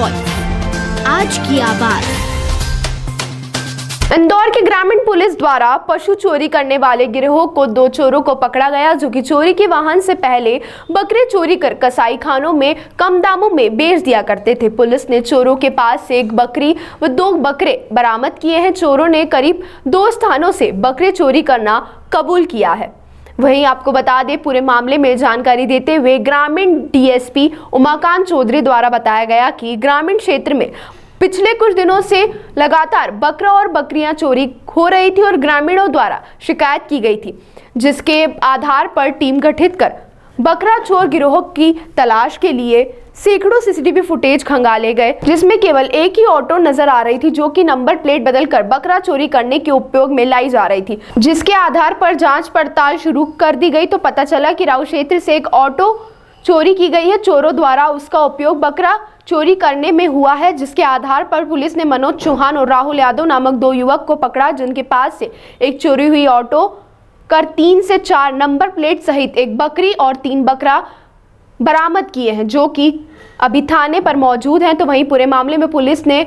Voice आज की आवाज। इंदौर के ग्रामीण पुलिस द्वारा पशु चोरी करने वाले गिरोह को 2 चोरों को पकड़ा गया, जो कि चोरी के वाहन से पहले बकरे चोरी कर कसाई खानों में कम दामों में बेच दिया करते थे। पुलिस ने चोरों के पास से 1 बकरी व 2 बकरे बरामद किए हैं। चोरों ने करीब 2 स्थानों से बकरे चोरी करना कबूल किया है। वहीं आपको बता दें, पूरे मामले में जानकारी देते हुए ग्रामीण डीएसपी उमाकांत चौधरी द्वारा बताया गया कि ग्रामीण क्षेत्र में पिछले कुछ दिनों से लगातार बकरा और बकरियां चोरी हो रही थी और ग्रामीणों द्वारा शिकायत की गई थी, जिसके आधार पर टीम गठित कर बकरा चोर गिरोह की तलाश के लिए सैकड़ों सीसीटीवी फुटेज खंगाले गए, जिसमें केवल एक ही ऑटो नजर आ रही थी, जो कि नंबर प्लेट बदलकर बकरा चोरी करने के उपयोग में लाई जा रही थी। जिसके आधार पर जांच पड़ताल शुरू कर दी गई तो पता चला कि राव क्षेत्र से एक ऑटो चोरी की गई है। चोरों द्वारा उसका उपयोग बकरा चोरी करने में हुआ है, जिसके आधार पर पुलिस ने मनोज चौहान और राहुल यादव नामक 2 युवक को पकड़ा, जिनके पास से एक चोरी हुई ऑटो कर 3 से 4 नंबर प्लेट सहित 1 बकरी और 3 बकरा बरामद किए हैं, जो कि अभी थाने पर मौजूद हैं। तो वहीं पूरे मामले में पुलिस ने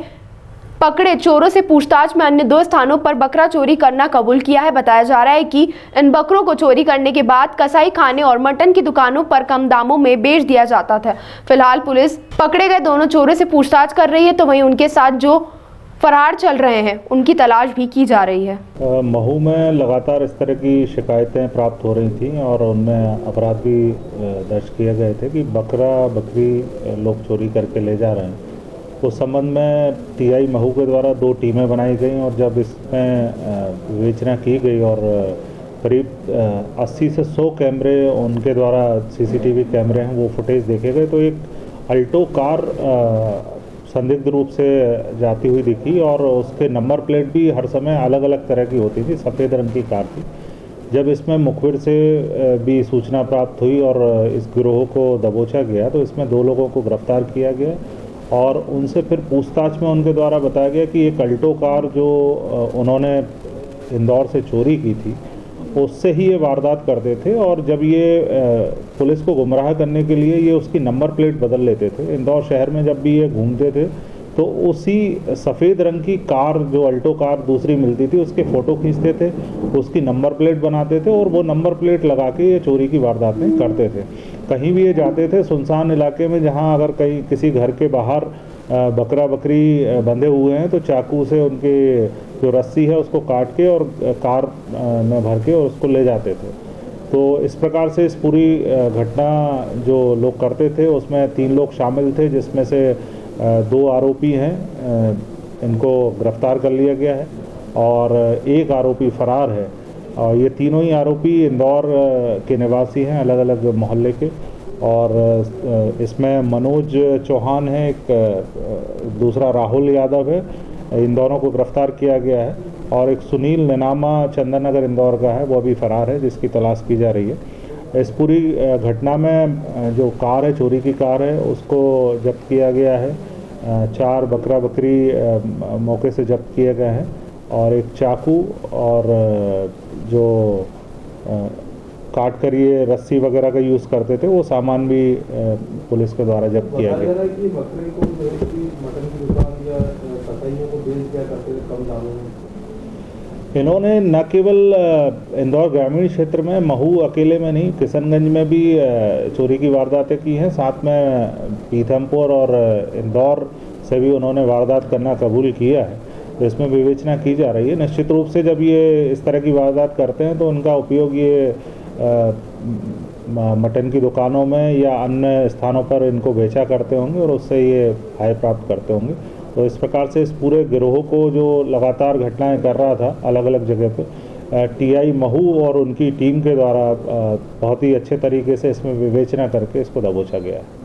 पकड़े चोरों से पूछताछ में अन्य 2 स्थानों पर बकरा चोरी करना कबूल किया है। बताया जा रहा है कि इन बकरों को चोरी करने के बाद कसाई खाने और मटन की दुकानों पर कम दामों में बेच दिया जाता था। फिलहाल पुलिस पकड़े गए दोनों चोरों से पूछताछ कर रही है, तो वहीं उनके साथ जो फरार चल रहे हैं उनकी तलाश भी की जा रही है। महू में लगातार इस तरह की शिकायतें प्राप्त हो रही थी और उनमें अपराध भी दर्ज किए गए थे कि बकरा बकरी लोग चोरी करके ले जा रहे हैं। उस संबंध में टीआई महू के द्वारा 2 टीमें बनाई गई और जब इसमें विवेचना की गई और करीब 80 से 100 कैमरे उनके द्वारा सीसीटीवी कैमरे हैं वो फुटेज देखे गए, तो एक अल्टो कार संदिग्ध रूप से जाती हुई दिखी और उसके नंबर प्लेट भी हर समय अलग अलग तरह की होती थी, सफ़ेद रंग की कार थी। जब इसमें मुखबिर से भी सूचना प्राप्त हुई और इस गिरोह को दबोचा गया तो इसमें 2 लोगों को गिरफ्तार किया गया और उनसे फिर पूछताछ में उनके द्वारा बताया गया कि एक अल्टो कार जो उन्होंने इंदौर से चोरी की थी उससे ही ये वारदात करते थे और जब ये पुलिस को गुमराह करने के लिए ये उसकी नंबर प्लेट बदल लेते थे। इंदौर शहर में जब भी ये घूमते थे तो उसी सफ़ेद रंग की कार जो अल्टो कार दूसरी मिलती थी उसके फ़ोटो खींचते थे, उसकी नंबर प्लेट बनाते थे और वो नंबर प्लेट लगा के ये चोरी की वारदातें करते थे। कहीं भी ये जाते थे सुनसान इलाके में, जहाँ अगर कहीं किसी घर के बाहर बकरा बकरी बंधे हुए हैं तो चाकू से उनके जो रस्सी है उसको काट के और कार में भर के और उसको ले जाते थे। तो इस प्रकार से इस पूरी घटना जो लोग करते थे उसमें 3 लोग शामिल थे, जिसमें से 2 आरोपी हैं, इनको गिरफ्तार कर लिया गया है और 1 आरोपी फरार है। और ये तीनों ही आरोपी इंदौर के निवासी हैं, अलग अलग मोहल्ले के। और इसमें मनोज चौहान है, एक दूसरा राहुल यादव है, इन दोनों को गिरफ्तार किया गया है। और एक सुनील निनामा चंदन नगर इंदौर का है, वो अभी फरार है, जिसकी तलाश की जा रही है। इस पूरी घटना में जो कार है, चोरी की कार है, उसको जब्त किया गया है। 4 बकरा बकरी मौके से जब्त किए गए हैं और एक चाकू और जो काट कर ये रस्सी वगैरह का यूज़ करते थे वो सामान भी पुलिस के द्वारा जब्त किया गया। बकरे को मटन की दुकान या कसाईयों को बेच दिया करते थे कम दामों में। इन्होंने न केवल इंदौर ग्रामीण क्षेत्र में, महू अकेले में नहीं, किशनगंज में भी चोरी की वारदातें की हैं। साथ में पीथमपुर और इंदौर से भी उन्होंने वारदात करना कबूल किया है। तो इसमें विवेचना की जा रही है। निश्चित रूप से जब ये इस तरह की वारदात करते हैं तो उनका उपयोग ये मटन की दुकानों में या अन्य स्थानों पर इनको बेचा करते होंगे और उससे ये आय प्राप्त करते होंगे। तो इस प्रकार से इस पूरे गिरोह को जो लगातार घटनाएं कर रहा था अलग अलग जगह पे, टीआई महू और उनकी टीम के द्वारा बहुत ही अच्छे तरीके से इसमें विवेचना करके इसको दबोचा गया है।